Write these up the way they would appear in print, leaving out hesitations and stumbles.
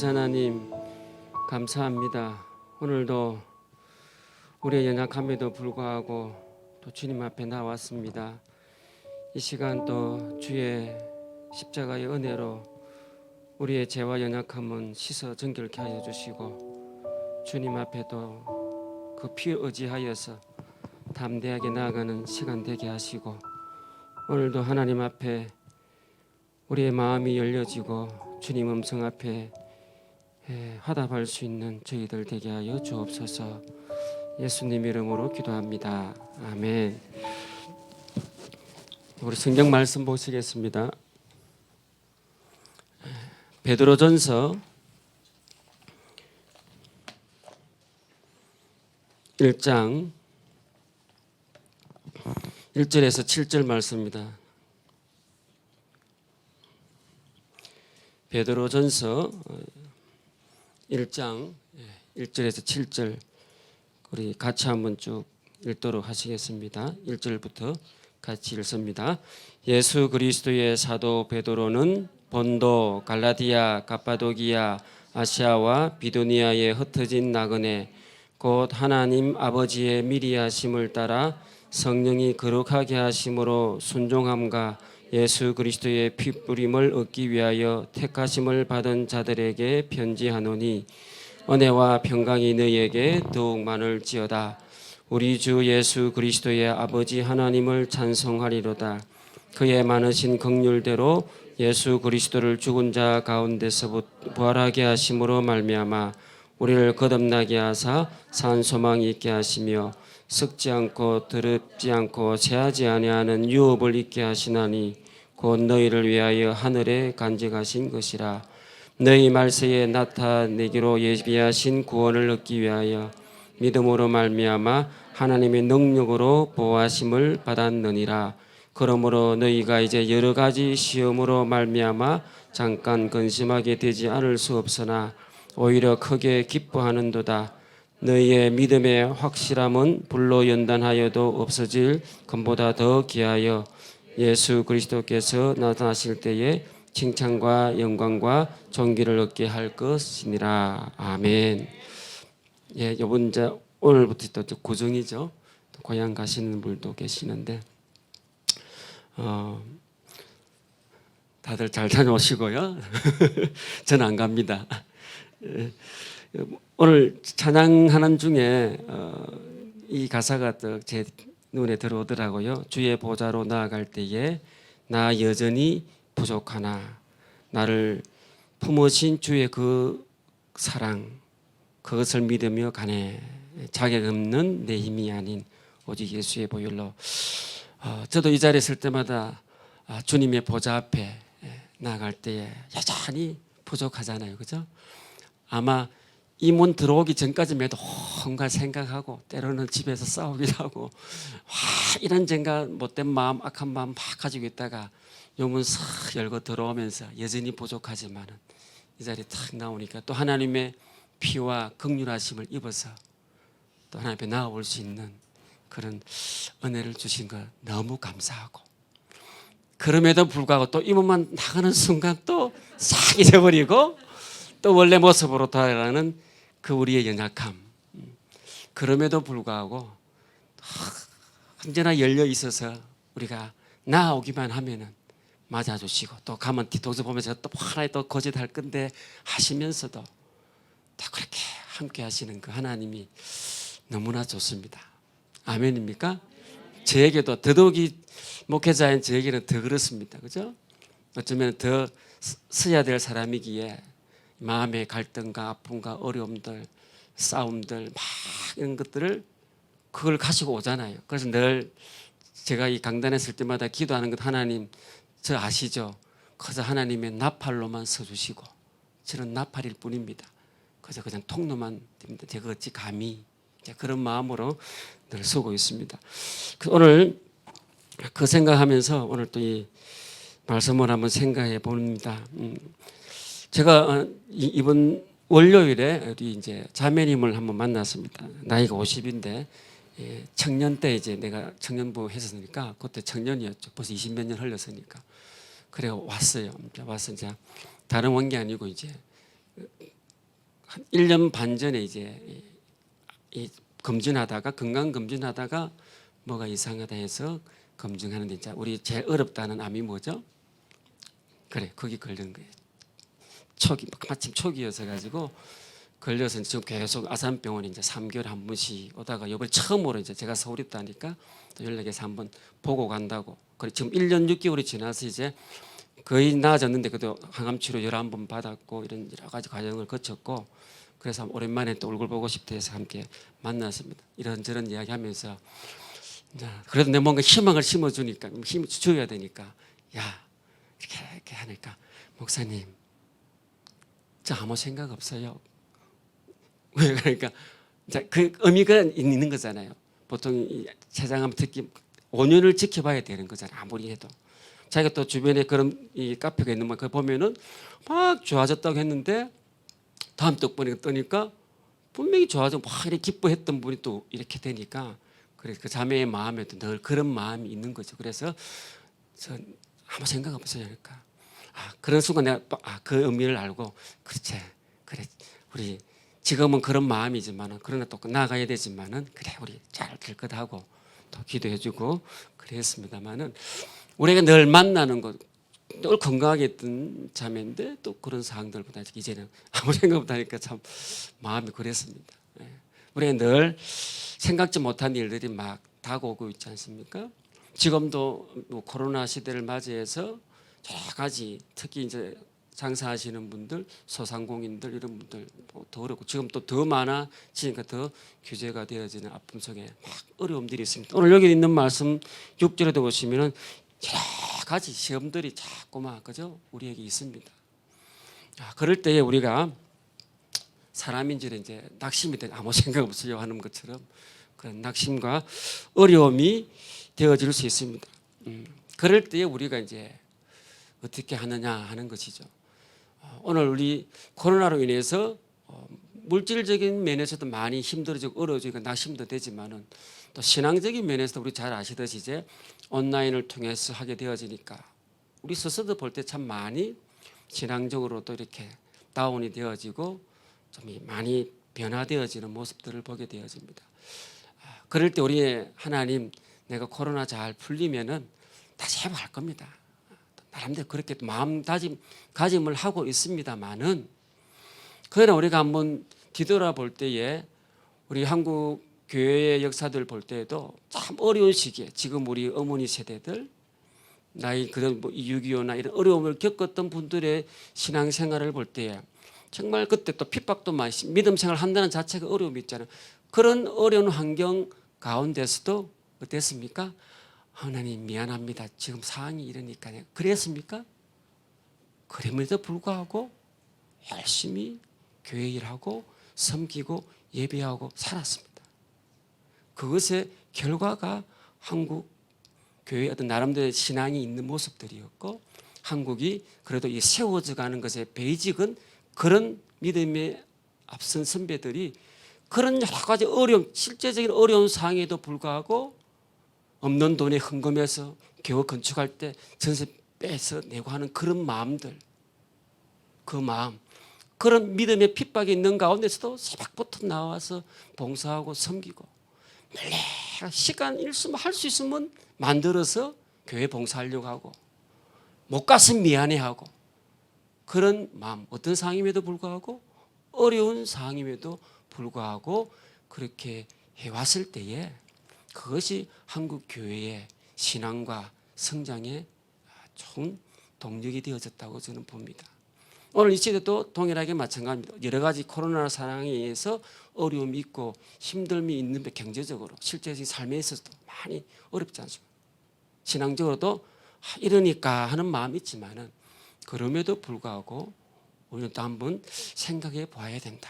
아버지 하나님 감사합니다. 오늘도 우리의 연약함에도 불구하고 또 주님 앞에 나왔습니다. 이 시간 또 주의 십자가의 은혜로 우리의 죄와 연약함은 씻어 정결케 하여 주시고 주님 앞에 또 그 피 의지하여서 담대하게 나아가는 시간 되게 하시고 오늘도 하나님 앞에 우리의 마음이 열려지고 주님 음성 앞에 화답할 수 있는 저희들 되게 하여 주옵소서. 예수님 이름으로 기도합니다. 아멘. 우리 성경 말씀 보시겠습니다. 베드로전서 1장 1절에서 7절 말씀입니다. 베드로전서 1장 1절에서 7절 우리 같이 한번 쭉 읽도록 하시겠습니다. 1절부터 같이 읽습니다. 예수 그리스도의 사도 베드로는 본도, 갈라디아, 갑바도기아, 아시아와 비두니아에 흩어진 나그네 곧 하나님 아버지의 미리 하심을 따라 성령이 거룩하게 하심으로 순종함과 예수 그리스도의 피뿌림을 얻기 위하여 택하심을 받은 자들에게 편지하노니 은혜와 평강이 너희에게 더욱 많을지어다. 우리 주 예수 그리스도의 아버지 하나님을 찬송하리로다. 그의 많으신 긍휼대로 예수 그리스도를 죽은 자 가운데서 부활하게 하심으로 말미암아 우리를 거듭나게 하사 산 소망이 있게 하시며 썩지 않고 더럽지 않고 새하지 아니하는 유업을 있게 하시나니 곧 너희를 위하여 하늘에 간직하신 것이라. 너희 말세에 나타내기로 예비하신 구원을 얻기 위하여 믿음으로 말미암아 하나님의 능력으로 보호하심을 받았느니라. 그러므로 너희가 이제 여러 가지 시험으로 말미암아 잠깐 근심하게 되지 않을 수 없으나 오히려 크게 기뻐하는도다. 너희의 믿음의 확실함은 불로 연단하여도 없어질 금보다 더 귀하여 예수 그리스도께서 나타나실 때에 칭찬과 영광과 존귀를 얻게 할 것이니라. 아멘. 예, 이번 오늘부터 또 고정이죠. 또 고향 가시는 분도 계시는데 다들 잘 다녀오시고요. 저는 안 갑니다. 오늘 찬양하는 중에 이 가사가 제 눈에 들어오더라고요. 주의 보좌로 나아갈 때에 나 여전히 부족하나 나를 품으신 주의 그 사랑 그것을 믿으며 가네. 자격 없는 내 힘이 아닌 오직 예수의 보혈로. 저도 이 자리에 있을 때마다 주님의 보좌 앞에 나아갈 때에 여전히 부족하잖아요. 그죠? 아마 이 문 들어오기 전까지만 해도 뭔가 생각하고 때로는 집에서 싸우기도 하고 이런 생각 못된 마음 악한 마음 막 가지고 있다가 요 문 싹 열고 들어오면서 여전히 부족하지만 이 자리에 탁 나오니까 또 하나님의 피와 긍휼하심을 입어서 또 하나님 앞에 나아올 수 있는 그런 은혜를 주신 거 너무 감사하고 그럼에도 불구하고 또 이 문만 나가는 순간 또 싹 잊어버리고 또 원래 모습으로 돌아가는 그 우리의 연약함 그럼에도 불구하고 언제나 열려 있어서 우리가 나아오기만 하면은 맞아주시고 또 가면 뒤통수 보면서 또 하나의 또 거짓할 건데 하시면서도 또 그렇게 함께 하시는 그 하나님이 너무나 좋습니다. 아멘입니까? 저에게도 더더욱이 목회자인 저에게는 더 그렇습니다. 그죠? 어쩌면 더 서야 될 사람이기에 마음의 갈등과 아픔과 어려움들 싸움들 막 이런 것들을 그걸 가지고 오잖아요. 그래서 늘 제가 이 강단에 설 때마다 기도하는 것 하나님 저 아시죠? 그래서 하나님의 나팔로만 서주시고 저는 나팔일 뿐입니다. 그래서 그냥 통로만 됩니다. 제가 어찌 감히 그런 마음으로 늘 서고 있습니다. 오늘 그 생각하면서 오늘 또 이 말씀을 한번 생각해 봅니다. 제가 이번 월요일에 우리 이제 자매님을 한번 만났습니다. 나이가 50인데 청년 때 이제 내가 청년부 했었으니까 그때 청년이었죠. 벌써 20몇 년 흘렀으니까. 그래 왔어요. 와서 이제 다른 원 게 아니고 이제 한 1년 반 전에 이제 이 검진하다가 건강 검진하다가 뭐가 이상하다 해서 검증하는데 이제 우리 제일 어렵다는 암이 뭐죠? 그래, 거기 걸린 거예요. 초기, 마침 초기여서 가지고 걸려서 지금 계속 아산병원에 이제 3개월에 한 번씩 오다가 이번에 처음으로 이제 제가 서울에 있다니까 또 연락해서 한번 보고 간다고. 그래 지금 1년 6개월이 지나서 이제 거의 나아졌는데 그래도 항암 치료 11번 받았고 이런 여러 가지 과정을 거쳤고 그래서 오랜만에 또 얼굴 보고 싶다 해서 함께 만났습니다. 이런저런 이야기하면서 그래도 내 뭔가 희망을 심어주니까 힘을 줘야 되니까 야 이렇게 하니까 목사님 저 아무 생각 없어요. 왜 그러니까 그 의미가 있는 거잖아요. 보통 세상하면 특히 5년을 지켜봐야 되는 거잖아요. 아무리 해도 자기가 또 주변에 그런 이 카페가 있는 거 그거 보면은 막 좋아졌다고 했는데 다음 떡보니까 뜨니까 분명히 좋아지고 막 이렇게 기뻐했던 분이 또 이렇게 되니까 그래서 그 자매의 마음에도 늘 그런 마음이 있는 거죠. 그래서 전 아무 생각 없어요. 그러니까 그런 순간 내가 그 의미를 알고 그렇지 그래 우리 지금은 그런 마음이지만은 그러나 또 나아가야 되지만은 그래 우리 잘 될 거다고 또 기도해주고 그랬습니다만은 우리가 늘 만나는 것 늘 건강하게 있던 자매인데 또 그런 상황들보다 이제는 아무 생각 없다니까 참 마음이 그랬습니다. 우리가 늘 생각지 못한 일들이 막 다가오고 있지 않습니까? 지금도 뭐 코로나 시대를 맞이해서 여러 가지 특히 이제 장사하시는 분들, 소상공인들 이런 분들 더 어렵고 지금 또 더 많아지니까 더 규제가 되어지는 아픔 속에 막 어려움들이 있습니다. 오늘 여기 있는 말씀 6절에도 보시면은 여러 가지 시험들이 자꾸만 그죠 우리에게 있습니다. 그럴 때에 우리가 사람인지 이제 낙심이 되 아무 생각 없으려 하는 것처럼 그런 낙심과 어려움이 되어질 수 있습니다. 그럴 때에 우리가 이제 어떻게 하느냐 하는 것이죠. 오늘 우리 코로나로 인해서 물질적인 면에서도 많이 힘들어지고 어려워지고 낙심도 되지만은 또 신앙적인 면에서도 우리 잘 아시듯이 이제 온라인을 통해서 하게 되어지니까 우리 스스로 볼 때 참 많이 신앙적으로도 이렇게 다운이 되어지고 좀 많이 변화되어지는 모습들을 보게 되어집니다. 그럴 때 우리 하나님 내가 코로나 잘 풀리면은 다시 해볼 겁니다. 나름대로 그렇게 마음가짐을 하고 있습니다만은 그러나 우리가 한번 뒤돌아볼 때에 우리 한국 교회의 역사들 볼 때에도 참 어려운 시기에 지금 우리 어머니 세대들 나이 그런 6.25나 이런 어려움을 겪었던 분들의 신앙생활을 볼 때에 정말 그때 또 핍박도 많이 믿음 생활 한다는 자체가 어려움이 있잖아요. 그런 어려운 환경 가운데서도 어땠습니까? 하나님 미안합니다. 지금 상황이 이러니까요. 그랬습니까? 그럼에도 불구하고 열심히 교회 일하고 섬기고 예배하고 살았습니다. 그것의 결과가 한국 교회의 어떤 나름대로의 신앙이 있는 모습들이었고 한국이 그래도 이 세워져 가는 것의 베이직은 그런 믿음에 앞선 선배들이 그런 여러 가지 어려움, 실제적인 어려운 상황에도 불구하고 없는 돈에 헌금해서 겨우 건축할 때 전세 빼서 내고 하는 그런 마음들, 그 마음, 그런 믿음의 핍박이 있는 가운데서도 새벽부터 나와서 봉사하고 섬기고 늘 시간 일수면 할 수 있으면 만들어서 교회 봉사하려고 하고 못 갔으면 미안해하고 그런 마음 어떤 상황임에도 불구하고 어려운 상황임에도 불구하고 그렇게 해왔을 때에 그것이 한국 교회의 신앙과 성장에 좋은 동력이 되어졌다고 저는 봅니다. 오늘 이 시대도 동일하게 마찬가지입니다. 여러 가지 코로나 상황에 의해서 어려움이 있고 힘듦이 있는데 경제적으로 실제적인 삶에 있어서도 많이 어렵지 않습니다. 신앙적으로도 이러니까 하는 마음이 있지만은 그럼에도 불구하고 우리는 또 한번 생각해 봐야 된다.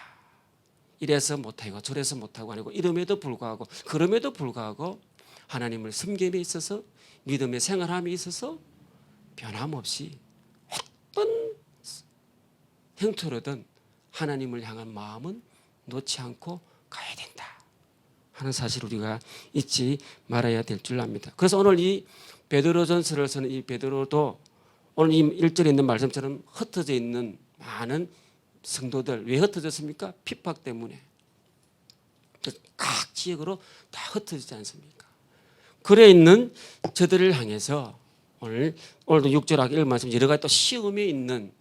이래서 못하고 저래서 못하고 아니고 이름에도 불구하고 그럼에도 불구하고 하나님을 섬김에 있어서 믿음의 생활함에 있어서 변함없이 어떤 형태로든 하나님을 향한 마음은 놓지 않고 가야 된다 하는 사실 우리가 잊지 말아야 될 줄 압니다. 그래서 오늘 이 베드로전서를 쓰는 이 베드로도 오늘 이 1절에 있는 말씀처럼 흩어져 있는 많은 성도들 왜 흩어졌습니까? 핍박 때문에. 각 지역으로 다 흩어지지 않습니까? 그래 있는 저들을 향해서 오늘도 6절하고 1 말씀 여러 가지 또 시험이 있는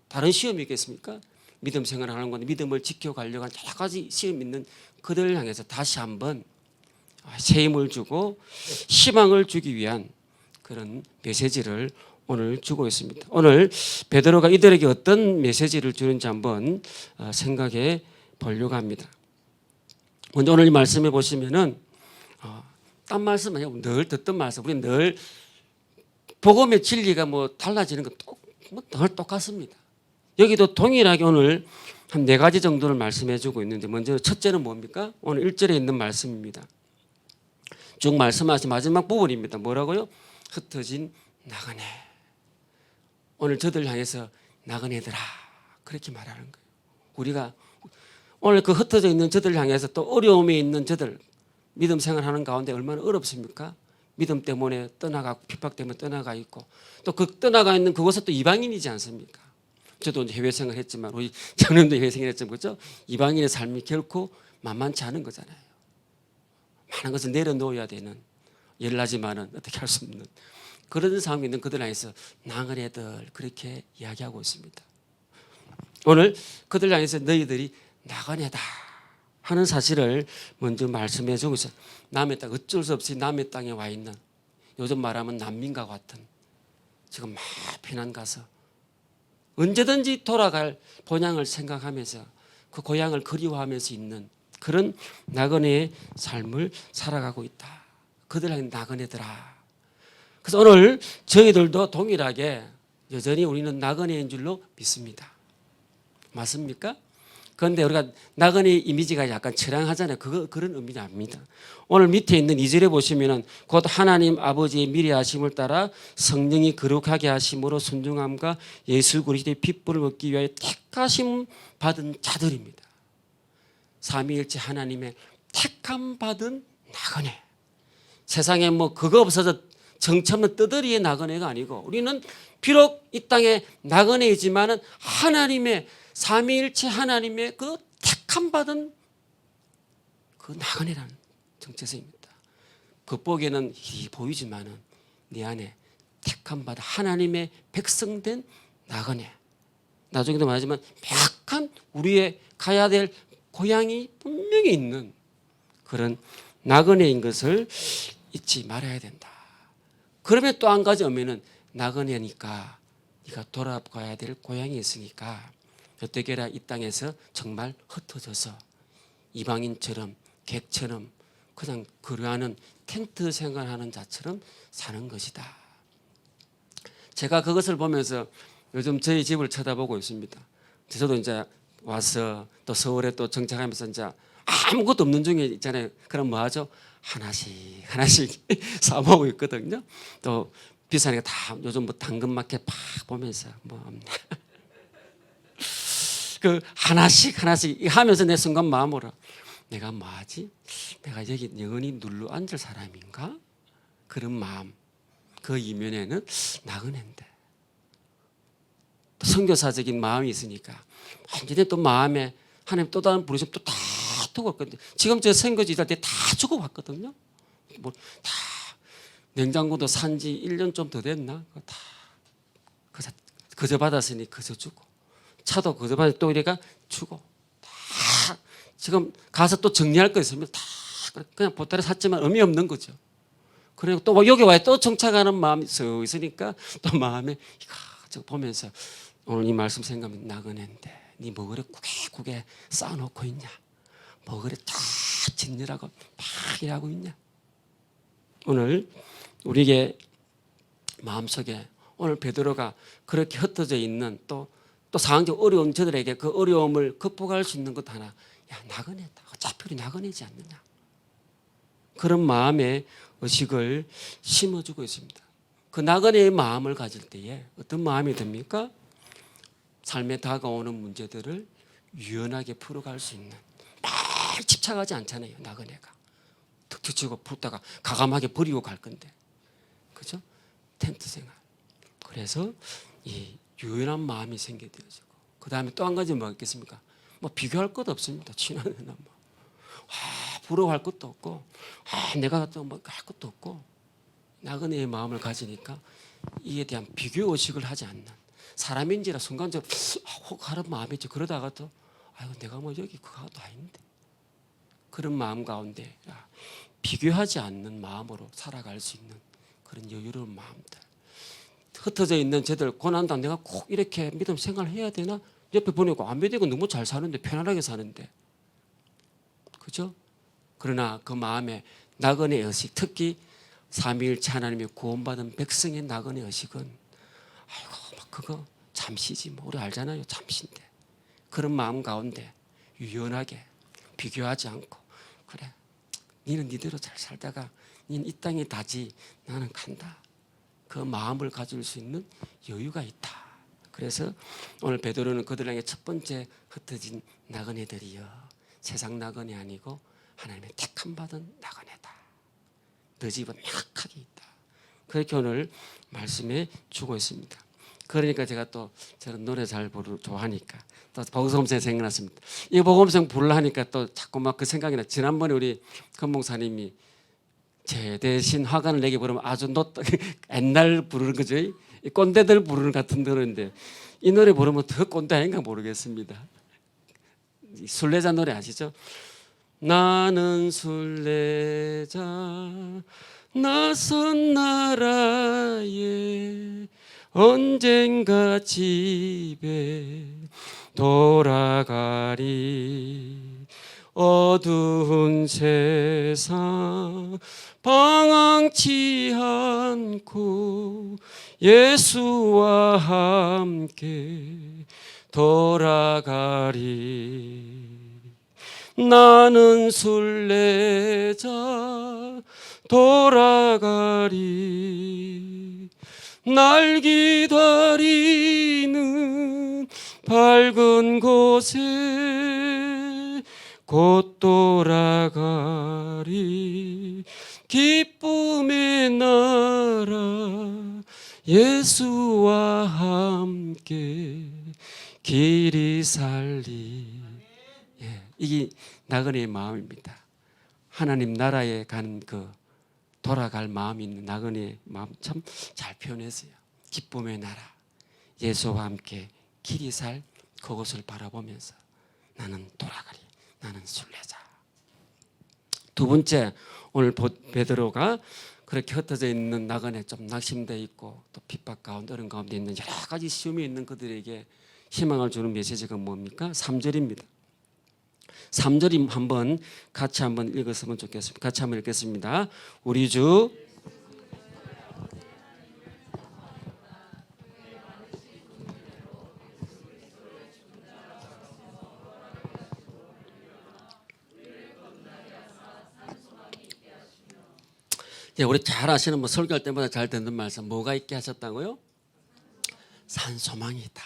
다른 시험이 있겠습니까? 믿음 생활하는 건데 믿음을 지켜가려고 하는 여러 가지 시험이 있는 그들을 향해서 다시 한번 새 힘을 주고 희망을 주기 위한 그런 메시지를 오늘 주고 있습니다. 오늘 베드로가 이들에게 어떤 메시지를 주는지 한번 생각해 보려고 합니다. 먼저 오늘 이 말씀해 보시면은 딴 말씀 아니고 늘 듣던 말씀. 우리는 늘 복음의 진리가 뭐 달라지는 건 늘 똑같습니다. 여기도 동일하게 오늘 한 4가지 정도를 말씀해 주고 있는데 먼저 첫째는 뭡니까? 오늘 1절에 있는 말씀입니다. 쭉 말씀하신 마지막 부분입니다. 뭐라고요? 흩어진 나그네. 오늘 저들 향해서 나그네들아 그렇게 말하는 거예요. 우리가 오늘 그 흩어져 있는 저들 향해서 또 어려움에 있는 저들 믿음 생활하는 가운데 얼마나 어렵습니까? 믿음 때문에 떠나가고 핍박 때문에 떠나가 있고 또 그 떠나가 있는 그곳은 또 이방인이지 않습니까? 저도 해외 생활 했지만 우리 장님도 해외 생활 했지만 그렇죠? 이방인의 삶이 결코 만만치 않은 거잖아요. 많은 것을 내려놓아야 되는 열나지만은 어떻게 할 수 없는 그런 상황이 있는 그들 향해서 나그네들 그렇게 이야기하고 있습니다. 오늘 그들 향해서 너희들이 나그네다 하는 사실을 먼저 말씀해 주고 있어요. 남의 땅 어쩔 수 없이 남의 땅에 와 있는 요즘 말하면 난민과 같은 지금 막 피난 가서 언제든지 돌아갈 본향을 생각하면서 그 고향을 그리워하면서 있는 그런 나그네의 삶을 살아가고 있다. 그들에게 나그네더라. 그래서 오늘 저희들도 동일하게 여전히 우리는 나그네인 줄로 믿습니다. 맞습니까? 그런데 우리가 나그네 이미지가 약간 처량하잖아요. 그런 의미는 아닙니다. 오늘 밑에 있는 2절에 보시면은 곧 하나님 아버지의 미래하심을 따라 성령이 거룩하게 하심으로 순종함과 예수 그리스도의 핏불을 얻기 위하여 택하심 받은 자들입니다. 삼위일체 하나님의 택함 받은 나그네. 세상에 뭐 그거 없어서 정처없는 떠들이의 나그네가 아니고 우리는 비록 이 땅에 나그네이지만은 하나님의 삼위일체 하나님의 그 택함 받은 그 나그네라는 정체성입니다. 겉보기에는 보이지만은 네 안에 택함 받아 하나님의 백성된 나그네. 나중에도 말하지만 명확한 우리의 가야 될 고향이 분명히 있는 그런 나그네인 것을 잊지 말아야 된다. 그러면 또 한 가지 오면은 나그네니까 네가 돌아가야 될 고향이 있으니까 어떻게 해라 이 땅에서 정말 흩어져서 이방인처럼 객처럼 그냥 거류하는 텐트 생활하는 자처럼 사는 것이다. 제가 그것을 보면서 요즘 저희 집을 쳐다보고 있습니다. 저도 이제 와서 또 서울에 또 정착하면서 이제 아무것도 없는 중에 있잖아요. 그럼 뭐 하죠? 하나씩 사 먹고 있거든요. 또 비싸니까 다 요즘 뭐 당근마켓 팍 보면서 뭐 없나. 그 하나씩 하면서 내 순간 마음으로 내가 뭐 하지? 내가 여기 영원히 눌러 앉을 사람인가? 그런 마음. 그 이면에는 나그네인데 선교사적인 마음이 있으니까 완전히 또 마음에 하나님 또 다른 부르심 또 다 두고 왔거든요. 지금 저 선교지 일할 때 다 주고 왔거든요. 뭐 다 냉장고도 산지 1년 좀 더 됐나? 다 그저 받았으니 그저 주고 차도 그저 받아 또 이래가 주고 다 지금 가서 또 정리할 거 있으면 다 그냥 보따리 샀지만 의미 없는 거죠. 그리고 또 여기 와야 또 정착하는 마음이 있으니까 또 마음에 이거 보면서 오늘 이 말씀 생각하면 나그네인데 네 뭐 그래 구게 쌓아놓고 있냐? 뭐 그래 다 짓느라고 막 일하고 있냐? 오늘 우리에게 마음속에 오늘 베드로가 그렇게 흩어져 있는 또 상황적 어려운 저들에게 그 어려움을 극복할 수 있는 것 하나 야 나그네다. 어차피 우리 나그네지 않느냐? 그런 마음의 의식을 심어주고 있습니다. 그 나그네의 마음을 가질 때에 어떤 마음이 듭니까? 삶에 다가오는 문제들을 유연하게 풀어갈 수 있는 막 집착하지 않잖아요. 나그네가 툭툭 치고 풀다가 가감하게 버리고 갈 건데 그죠? 텐트 생활. 그래서 이 유연한 마음이 생겨져지고 그 다음에 또 한 가지 뭐 있겠습니까? 뭐 비교할 것 없습니다. 친하면 뭐 부러워할 것도 없고 내가 또 뭐 할 것도 없고 나그네의 마음을 가지니까 이에 대한 비교 의식을 하지 않는 사람인지라 순간적으로 혹 하는 마음이지. 그러다가 또 아이고 내가 뭐 여기 그거도 아닌데 그런 마음 가운데 비교하지 않는 마음으로 살아갈 수 있는 그런 여유로운 마음들. 흩어져 있는 저들 고난당 내가 꼭 이렇게 믿음 생활을 해야 되나? 옆에 보니까 안 믿고 너무 잘 사는데 편안하게 사는데 그죠? 그러나 그 마음에 나그네 의식, 특히 삼위일체 하나님의 구원받은 백성의 나그네 의식은 아이고 막 그거 잠시지 뭐 우리 알잖아요. 잠시인데 그런 마음 가운데 유연하게 비교하지 않고 그래 니는 니대로 잘 살다가 니는 이 땅에 다지 나는 간다. 그 마음을 가질 수 있는 여유가 있다. 그래서 오늘 베드로는 그들에게 첫 번째 흩어진 나그네들이여 세상 나그네 아니고 하나님의 택함 받은 나그네다. 너 집은 명확하게 있다. 그렇게 오늘 말씀해 주고 있습니다. 그러니까 제가 또 저는 노래 잘 좋아하니까 또 복음성 생각났습니다. 이 복음성 부르려니까 또 자꾸 막 그 생각이 나. 지난번에 우리 건목사님이 제 대신 화관을 내게 부르면 아주 옛날 부르는 거죠. 꼰대들 부르는 같은 노래인데 이 노래 부르면 더 꼰대 아닌가 모르겠습니다. 순례자 노래 아시죠? 나는 순례자 낯선 나라에 언젠가 집에 돌아가리 어두운 세상 방황치 않고 예수와 함께 돌아가리 나는 순례자 돌아가리 날 기다리는 밝은 곳에 곧 돌아가리 기쁨의 나라 예수와 함께 길이 살리. 이게 나그네의 마음입니다. 하나님 나라에 가는 그 돌아갈 마음이 있는 나그네의 마음 참 잘 표현했어요. 기쁨의 나라 예수와 함께 길이 살 그곳을 바라보면서 나는 돌아가리 나는 순례자. 두 번째 오늘 베드로가 그렇게 흩어져 있는 나그네 좀 낙심되어 있고 또 핍박 가운데 어려운 가운데 있는 여러 가지 시험이 있는 그들에게 희망을 주는 메시지가 뭡니까? 3절입니다. 3절이 한번 같이 한번 읽었으면 좋겠습니다. 같이 한번 읽겠습니다. 우리 주 우리 잘 아시는 뭐 설교할 때마다 잘 듣는 말씀 뭐가 있게 하셨다고요? 산 소망이 있다.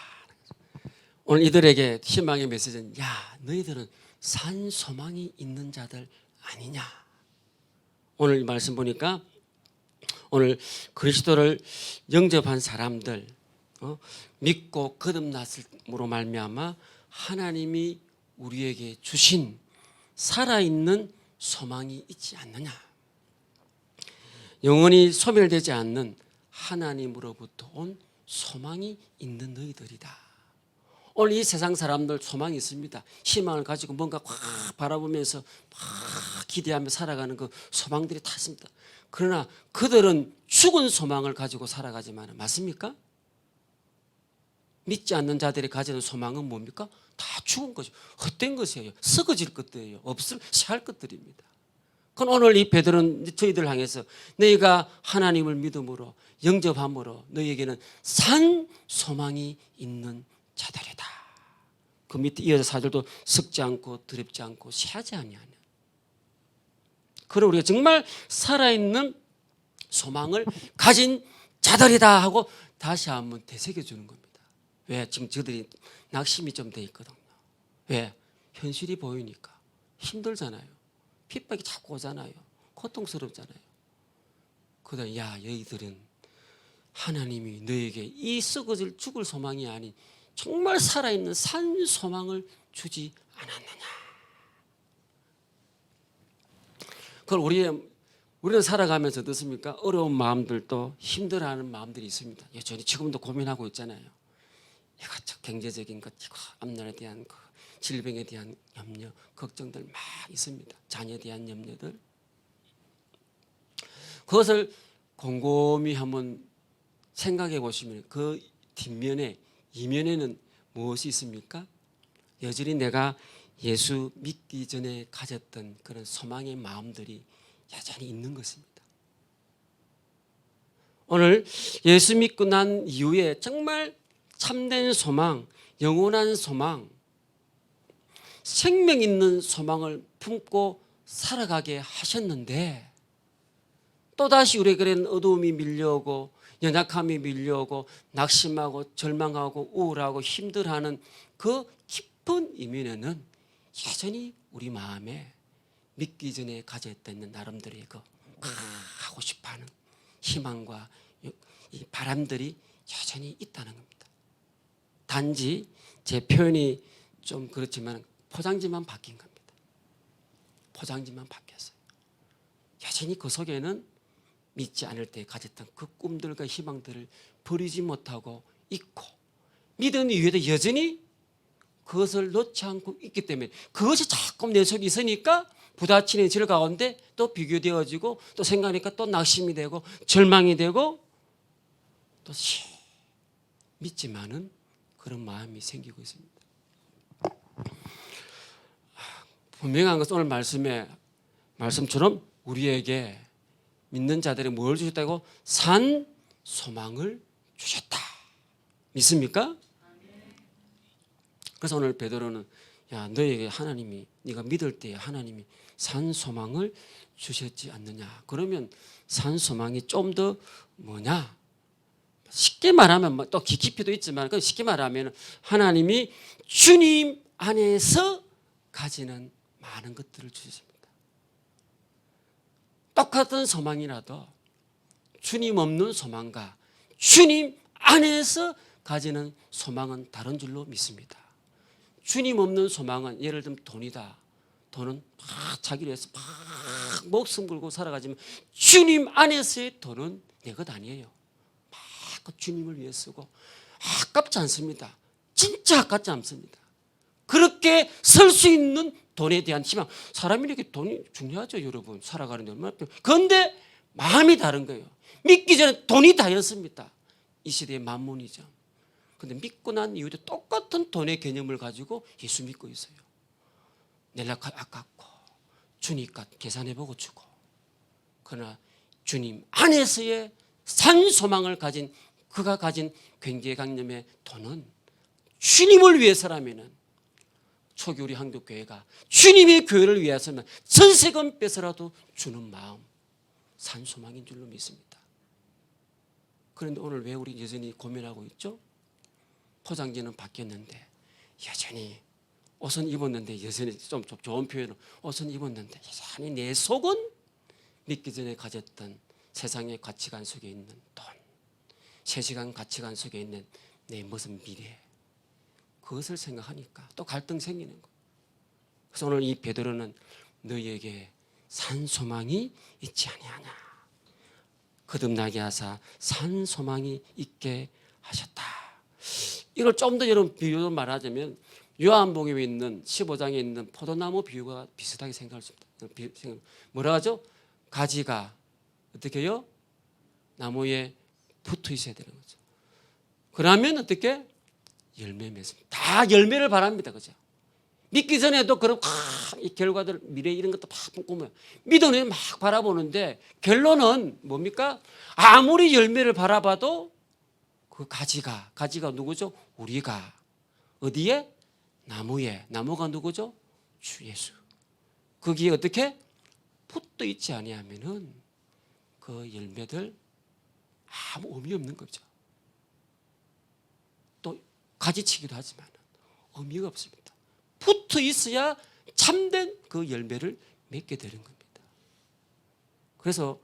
오늘 이들에게 희망의 메시지는 야 너희들은 산 소망이 있는 자들 아니냐. 오늘 이 말씀 보니까 오늘 그리스도를 영접한 사람들 믿고 거듭났음으로 말미암아 하나님이 우리에게 주신 살아있는 소망이 있지 않느냐. 영원히 소멸되지 않는 하나님으로부터 온 소망이 있는 너희들이다. 오늘 이 세상 사람들 소망이 있습니다. 희망을 가지고 뭔가 확 바라보면서 막 기대하며 살아가는 그 소망들이 다 있습니다. 그러나 그들은 죽은 소망을 가지고 살아가지만 맞습니까? 믿지 않는 자들이 가지는 소망은 뭡니까? 다 죽은 것이요. 헛된 것이에요. 썩어질 것들이에요. 없을 새할 것들입니다. 그건 오늘 이 베드로는 저희들 향해서 너희가 하나님을 믿음으로 영접함으로 너희에게는 산 소망이 있는 자들이다. 그 밑에 이어서 4절도 썩지 않고 더럽지 않고 새하지 아니하는. 그럼 우리가 정말 살아있는 소망을 가진 자들이다 하고 다시 한번 되새겨 주는 겁니다. 왜? 지금 저들이 낙심이 좀 돼 있거든요. 왜? 현실이 보이니까 힘들잖아요. 핍박이 자꾸 오잖아요. 고통스럽잖아요. 그러다 야 너희들은 하나님이 너에게 이 썩어질 죽을 소망이 아닌 정말 살아있는 산 소망을 주지 않았느냐. 그걸 우리는 살아가면서 어떻습니까? 어려운 마음들도 힘들어하는 마음들이 있습니다. 여전히 지금도 고민하고 있잖아요. 이것저것 경제적인 것, 이거 앞날에 대한 것, 질병에 대한 염려, 걱정들 많이 있습니다. 자녀에 대한 염려들. 그것을 곰곰이 한번 생각해 보시면 그 뒷면에, 이면에는 무엇이 있습니까? 여전히 내가 예수 믿기 전에 가졌던 그런 소망의 마음들이 여전히 있는 것입니다. 오늘 예수 믿고 난 이후에 정말 참된 소망, 영원한 소망, 생명 있는 소망을 품고 살아가게 하셨는데 또다시 우리에게는 어두움이 밀려오고 연약함이 밀려오고 낙심하고 절망하고 우울하고 힘들어하는 그 깊은 이면에는 여전히 우리 마음에 믿기 전에 가졌던 나름대로의 그 하고 싶어하는 희망과 이 바람들이 여전히 있다는 겁니다. 단지 제 표현이 좀 그렇지만 포장지만 바뀐 겁니다. 포장지만 바뀌었어요. 여전히 그 속에는 믿지 않을 때 가졌던 그 꿈들과 희망들을 버리지 못하고 있고 믿음 위에도 여전히 그것을 놓지 않고 있기 때문에 그것이 자꾸 내 속에 있으니까 부딪히는 질 가운데 또 비교되어지고 또 생각하니까 또 낙심이 되고 절망이 되고 또 믿지만은 그런 마음이 생기고 있습니다. 분명한 것은 오늘 말씀처럼 우리에게 믿는 자들이 뭘 주셨다고? 산 소망을 주셨다. 믿습니까? 그래서 오늘 베드로는 야 너에게 하나님이 네가 믿을 때에 하나님이 산 소망을 주셨지 않느냐. 그러면 산 소망이 좀 더 뭐냐? 쉽게 말하면 또 깊이도 있지만 쉽게 말하면 하나님이 주님 안에서 가지는 많은 것들을 주십니다. 똑같은 소망이라도 주님 없는 소망과 주님 안에서 가지는 소망은 다른 줄로 믿습니다. 주님 없는 소망은 예를 들면 돈이다. 돈은 막 자기를 위해서 막 목숨 걸고 살아가지만 주님 안에서의 돈은 내 것 아니에요. 막 주님을 위해 쓰고 아깝지 않습니다. 진짜 아깝지 않습니다. 그렇게 설 수 있는 돈에 대한 희망. 사람에게 돈이 중요하죠, 여러분. 살아가는데 얼마나. 그런데 마음이 다른 거예요. 믿기 전에 돈이 다였습니다. 이 시대의 만문이죠. 그런데 믿고 난 이후에 똑같은 돈의 개념을 가지고 예수 믿고 있어요. 내가 아깝고 주니까 계산해보고 주고. 그러나 주님 안에서의 산 소망을 가진 그가 가진 경제관념의 돈은 주님을 위해서라면은 초기 우리 한국교회가 주님의 교회를 위해서는 전세금 빼서라도 주는 마음 산 소망인 줄로 믿습니다. 그런데 오늘 왜 우리 여전히 고민하고 있죠? 포장지는 바뀌었는데 여전히 옷은 입었는데 여전히 좀 좋은 표현으로 옷은 입었는데 여전히 내 속은 믿기 전에 가졌던 세상의 가치관 속에 있는 돈, 세시간 가치관 속에 있는 내 무슨 미래 그것을 생각하니까 또 갈등 생기는 거. 그래서 오늘 이 베드로는 너희에게 산 소망이 있지 아니하냐. 거듭나게 하사 산 소망이 있게 하셨다. 이걸 좀 더 여러분 비유로 말하자면 요한복음에 있는 15장에 있는 포도나무 비유가 비슷하게 생각할 수 있다. 뭐라 하죠? 가지가 어떻게 해요? 나무에 붙어 있어야 되는 거죠. 그러면 어떻게? 열매 맺습니다. 다 열매를 바랍니다. 그죠? 믿기 전에도 그런 이 결과들 미래 이런 것도 막 꾸며요. 믿음을 막 바라보는데 결론은 뭡니까? 아무리 열매를 바라봐도 그 가지가 누구죠? 우리가 어디에? 나무에. 나무가 누구죠? 주 예수. 거기에 어떻게? 붙어 있지 아니하면은 그 열매들 아무 의미 없는 거죠. 또 가지치기도 하지만 의미가 없습니다. 붙어 있어야 참된 그 열매를 맺게 되는 겁니다. 그래서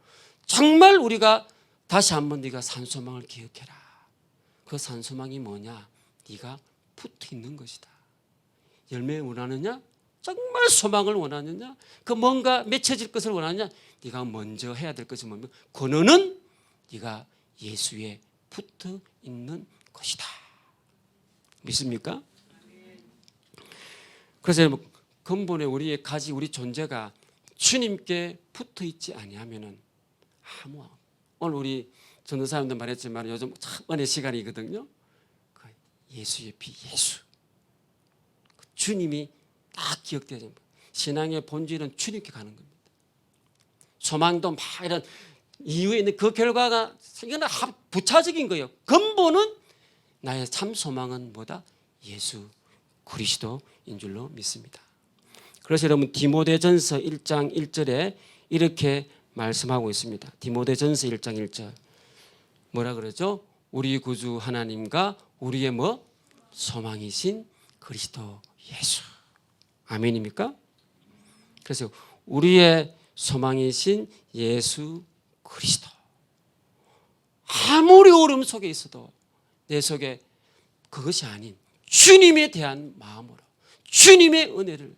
정말 우리가 다시 한번 네가 산소망을 기억해라. 그 산소망이 뭐냐? 네가 붙어 있는 것이다. 열매 원하느냐? 정말 소망을 원하느냐? 그 뭔가 맺혀질 것을 원하느냐? 네가 먼저 해야 될 것이 뭐냐면 근원은 네가 예수에 붙어 있는 것이다. 믿습니까? 그래서 근본에 우리의 가지 우리 존재가 주님께 붙어 있지 아니하면은 오늘 우리 전도사님도 말했지만 요즘 참 은혜 시간이거든요. 그 예수의 피, 예수. 그 주님이 딱 기억돼야 됩니다. 신앙의 본질은 주님께 가는 겁니다. 소망도 막 이런 이유에 있는 그 결과가 생각나 부차적인 거예요. 근본은 나의 참 소망은 뭐다? 예수 그리스도인 줄로 믿습니다. 그래서 여러분 디모데전서 1장 1절에 이렇게 말씀하고 있습니다. 디모데전서 1장 1절 뭐라 그러죠? 우리 구주 하나님과 우리의 뭐? 소망이신 그리스도 예수. 아멘입니까? 그래서 우리의 소망이신 예수 그리스도. 아무리 어려움 속에 있어도 내 속에 그것이 아닌 주님에 대한 마음으로 주님의 은혜를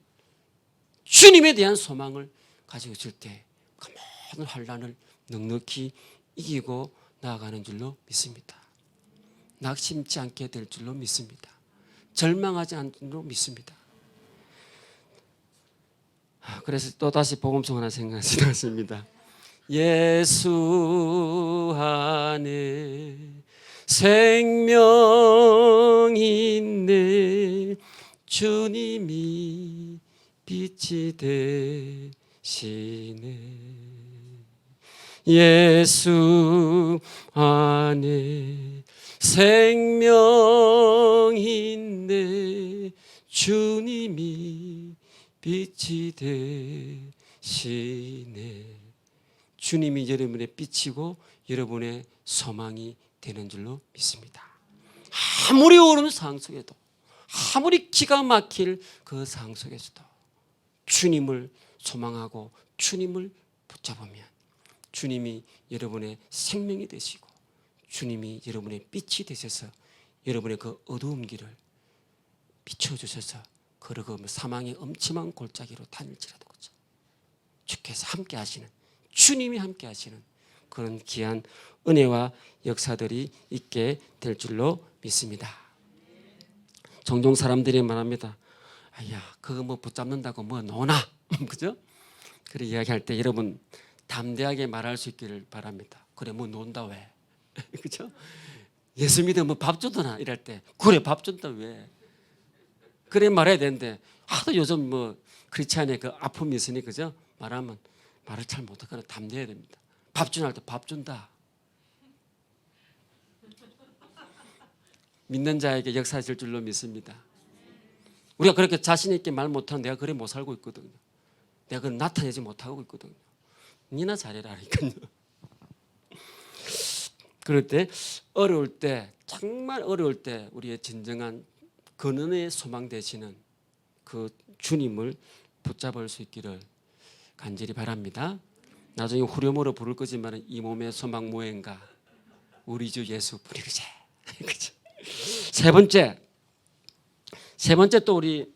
주님에 대한 소망을 가지고 있을 때 그 모든 환난을 넉넉히 이기고 나아가는 줄로 믿습니다. 낙심치 않게 될 줄로 믿습니다. 절망하지 않는 줄로 믿습니다. 그래서 또다시 복음송 하나 생각이 났습니다. 예수 안에 생명이 있네 주님이 빛이 되시네 예수 안에 생명이 있네 주님이 빛이 되시네 주님이 여러분의 빛이고 여러분의 소망이 되는 줄로 믿습니다. 아무리 어려운 상황 속에도 아무리 기가 막힐 그 상황 속에서도 주님을 소망하고 주님을 붙잡으면 주님이 여러분의 생명이 되시고 주님이 여러분의 빛이 되셔서 여러분의 그 어두운 길을 비춰주셔서 걸어가면 사망의 엄침한 골짜기로 다닐지라도 그렇죠. 주께서 함께 하시는 주님이 함께 하시는 그런 귀한 은혜와 역사들이 있게 될 줄로 믿습니다. 종종 사람들이 말합니다. 아야 그거 뭐 붙잡는다고 뭐 노나 그죠? 그렇게 이야기할 때 여러분 담대하게 말할 수 있기를 바랍니다. 그래 뭐 논다 왜? 그죠? 예수 믿으면 뭐 밥 주더나 이럴 때 그래 밥 준다 왜? 그래 말해야 되는데 하도 요즘 뭐 크리스찬의 그 아픔이 있으니 그죠? 말하면 말을 잘 못하거나 담대해야 됩니다. 밥 주나 할 때 밥 준다. 믿는 자에게 역사하실 줄로 믿습니다. 우리가 그렇게 자신 있게 말 못하면 내가 그래 못 살고 있거든요. 내가 그걸 나타내지 못하고 있거든요. 니나 잘해라니까요. 그럴 때 어려울 때 정말 어려울 때 우리의 진정한 근원의 소망 되시는 그 주님을 붙잡을 수 있기를 간절히 바랍니다. 나중에 후렴으로 부를 거지만 이 몸의 소망 무엇인가 우리 주 예수 부르세. 세 번째 또 우리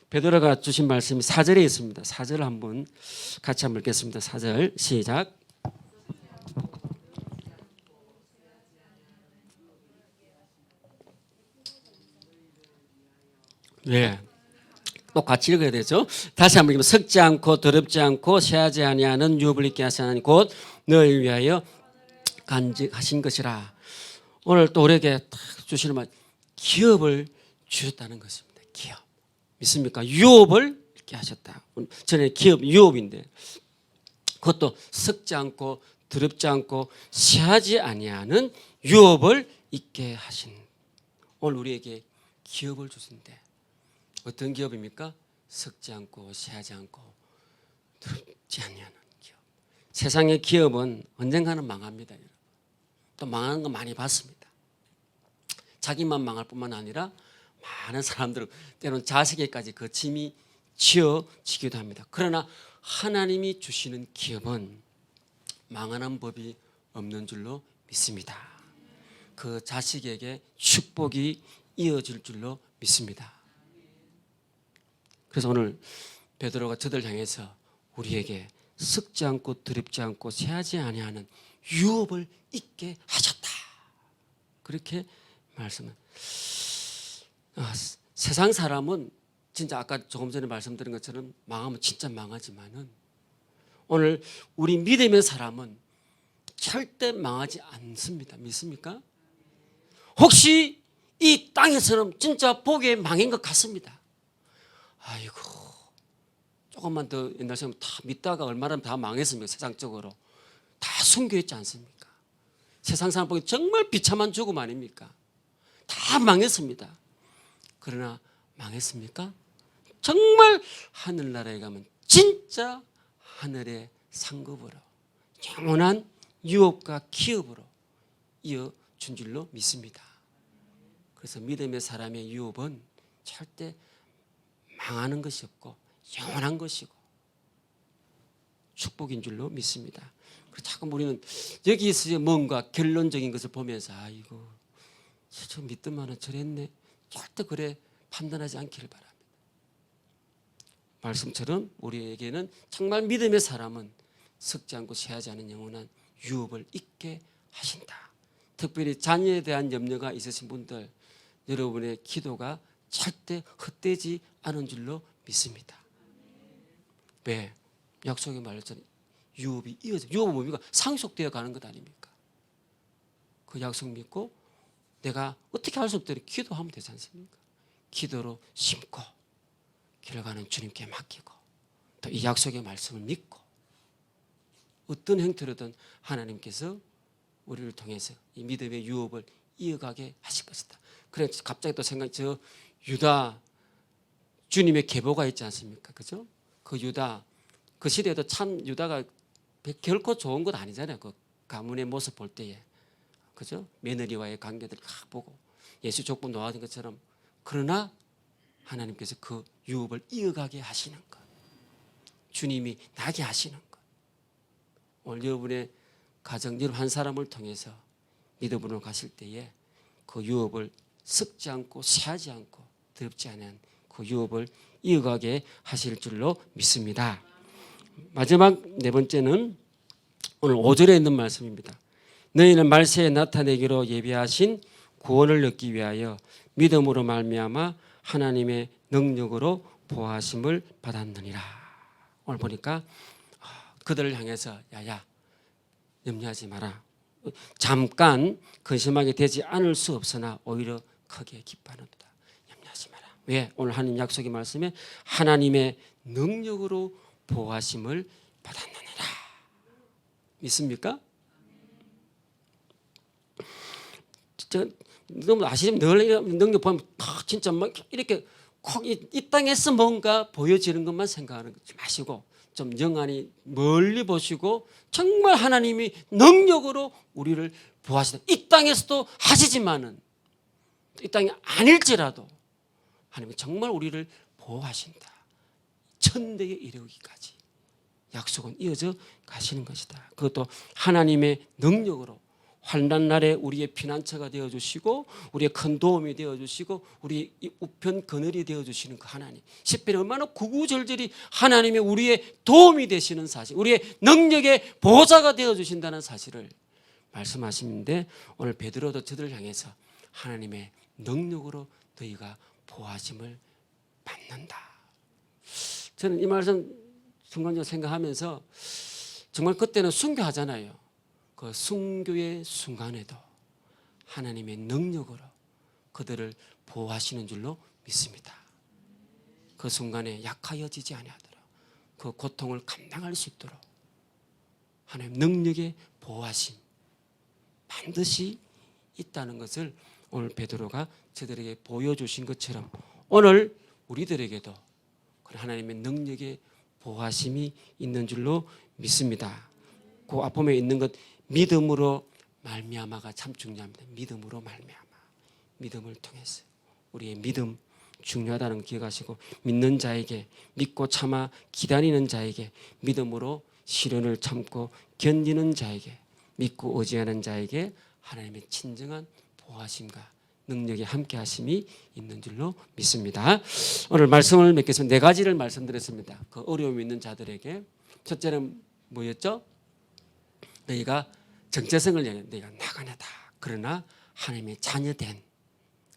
베드로가 주신 말씀이 4절에 있습니다. 4절을 한번 같이 한번 읽겠습니다. 4절 시작. 네. 또 같이 읽어야 되죠. 다시 한번 읽으면 썩지 않고 더럽지 않고 쇠하지 아니하는 유업을 있게 하시나니 곧 너를 위하여 간직하신 것이라. 오늘 또 우리에게 딱 주시는 말 기업을 주셨다는 것입니다. 기업. 믿습니까? 유업을 이렇게 하셨다. 전에 기업 유업인데 그것도 썩지 않고 더럽지 않고 쇠하지 아니하는 유업을 있게 하신. 오늘 우리에게 기업을 주신대. 어떤 기업입니까? 썩지 않고 쇠하지 않고 더럽지 아니하는 기업. 세상의 기업은 언젠가는 망합니다. 또 망하는 거 많이 봤습니다. 자기만 망할 뿐만 아니라 많은 사람들은 때로는 자식에까지 그 짐이 지어지기도 합니다. 그러나 하나님이 주시는 기업은 망하는 법이 없는 줄로 믿습니다. 그 자식에게 축복이 이어질 줄로 믿습니다. 그래서 오늘 베드로가 저들 향해서 우리에게 썩지 않고 드럽지 않고 새하지 아니하는 유업을 잊게 하셨다. 그렇게 말씀을. 세상 사람은 진짜 아까 조금 전에 말씀드린 것처럼 망하면 진짜 망하지만은 오늘 우리 믿음의 사람은 절대 망하지 않습니다. 믿습니까? 혹시 이 땅에서는 진짜 보기에 망인 것 같습니다. 아이고 조금만 더 옛날 생각 다 믿다가 얼마나 다 망했습니까? 세상적으로 다 순교했지 않습니까? 세상 사람 보기 정말 비참한 죽음 아닙니까? 다 망했습니다. 그러나 망했습니까? 정말 하늘나라에 가면 진짜 하늘의 상급으로 영원한 유업과 기업으로 이어준 줄로 믿습니다. 그래서 믿음의 사람의 유업은 절대 망하는 것이 없고 영원한 것이고 축복인 줄로 믿습니다. 그래서 자꾸 우리는 여기서 뭔가 결론적인 것을 보면서 아이고 저 믿더만은 저랬네 절대 그래 판단하지 않기를 바랍니다. 말씀처럼 우리에게는 정말 믿음의 사람은 썩지 않고 새하지 않은 영원한 유업을 잊게 하신다. 특별히 자녀에 대한 염려가 있으신 분들 여러분의 기도가 절대 헛되지 않은 줄로 믿습니다. 왜? 약속의 말처럼 유업이 이어져. 유업은 뭡니까? 상속되어 가는 것 아닙니까? 그 약속 믿고 내가 어떻게 할 수 없도록 기도하면 되지 않습니까? 기도로 심고 결과는 주님께 맡기고 또 이 약속의 말씀을 믿고 어떤 형태로든 하나님께서 우리를 통해서 이 믿음의 유업을 이어가게 하실 것이다. 그래서 갑자기 또 생각이 저 유다 주님의 계보가 있지 않습니까? 그죠? 그 유다 그 시대에도 참 유다가 결코 좋은 것 아니잖아요. 그 가문의 모습 볼 때에 그죠? 며느리와의 관계들을 막 보고 예수 족보 놓아진 것처럼 그러나 하나님께서 그 유업을 이어가게 하시는 것 주님이 나게 하시는 것 오늘 여러분의 가정 여러분 한 사람을 통해서 믿음으로 가실 때에 그 유업을 썩지 않고 새하지 않고 더럽지 않은 그 유업을 이어가게 하실 줄로 믿습니다. 마지막 네 번째는 오늘 5절에 있는 말씀입니다. 너희는 말세에 나타내기로 예비하신 구원을 얻기 위하여 믿음으로 말미암아 하나님의 능력으로 보호하심을 받았느니라. 오늘 보니까 그들을 향해서 야야 염려하지 마라. 잠깐 근심하게 되지 않을 수 없으나 오히려 크게 기뻐하는도다. 염려하지 마라. 왜? 오늘 하나님 약속의 말씀에 하나님의 능력으로 보호하심을 받았느니라. 믿습니까? 진짜 너무 아시지만 늘 이런 능력 보면 진짜 막 이렇게 콕 이 땅에서 뭔가 보여지는 것만 생각하는 거 마시고 좀 영안이 멀리 보시고 정말 하나님이 능력으로 우리를 보호하시다. 이 땅에서도 하시지만은 이 땅이 아닐지라도 하나님이 정말 우리를 보호하신다. 천대에 이르기까지 약속은 이어져 가시는 것이다. 그것도 하나님의 능력으로 환난 날에 우리의 피난처가 되어주시고 우리의 큰 도움이 되어주시고 우리의 우편 그늘이 되어주시는 그 하나님 10편에 얼마나 구구절절히 하나님이 우리의 도움이 되시는 사실 우리의 능력의 보호자가 되어주신다는 사실을 말씀하시는데 오늘 베드로도 저들을 향해서 하나님의 능력으로 너희가 보호하심을 받는다. 저는 이 말씀 순간적으로 생각하면서 정말 그때는 순교하잖아요. 그 순교의 순간에도 하나님의 능력으로 그들을 보호하시는 줄로 믿습니다. 그 순간에 약하여지지 아니하도록 그 고통을 감당할 수 있도록 하나님 능력의 보호하심 반드시 있다는 것을 오늘 베드로가 저들에게 보여주신 것처럼 오늘 우리들에게도 하나님의 능력의 보호하심이 있는 줄로 믿습니다. 그 앞부분에 있는 것 믿음으로 말미암아가 참 중요합니다. 믿음으로 말미암아. 믿음을 통해서 우리의 믿음 중요하다는 거 기억하시고 믿는 자에게 믿고 참아 기다리는 자에게 믿음으로 시련을 참고 견디는 자에게 믿고 의지하는 자에게 하나님의 친정한 보호하심과 능력의 함께 하심이 있는 줄로 믿습니다. 오늘 말씀을 맺겠습니다. 네 가지를 말씀드렸습니다. 그 어려움이 있는 자들에게 첫째는 뭐였죠? 너희가 정체성을 얘기해. 너희가 나그네다. 그러나 하나님의 자녀된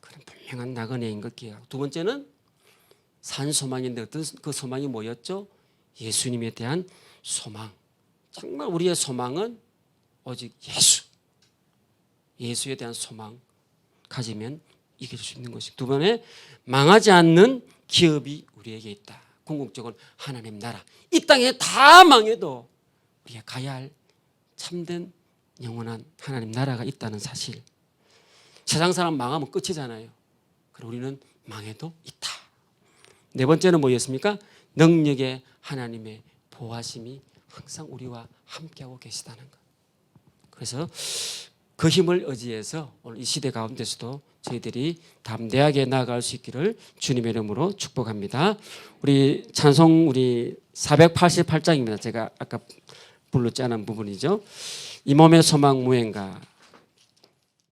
그런 분명한 나그네인 것 기억하고, 두 번째는 산 소망인데 어떤 그 소망이 뭐였죠? 예수님에 대한 소망. 정말 우리의 소망은 오직 예수에 대한 소망 가지면 이길 수 있는 것이. 두 번에 망하지 않는 기업이 우리에게 있다. 궁극적으로 하나님 나라. 이 땅에 다 망해도 우리가 가야 할 참된 영원한 하나님 나라가 있다는 사실. 세상 사람 망하면 끝이잖아요. 그리고 우리는 망해도 있다. 네 번째는 뭐였습니까? 능력의 하나님의 보호하심이 항상 우리와 함께하고 계시다는 것. 그래서 그 힘을 의지해서 오늘 이 시대 가운데서도 저희들이 담대하게 나아갈 수 있기를 주님의 이름으로 축복합니다. 우리 찬송 우리 488장입니다. 제가 아까 불렀지 않은 부분이죠. 이 몸의 소망 무행가.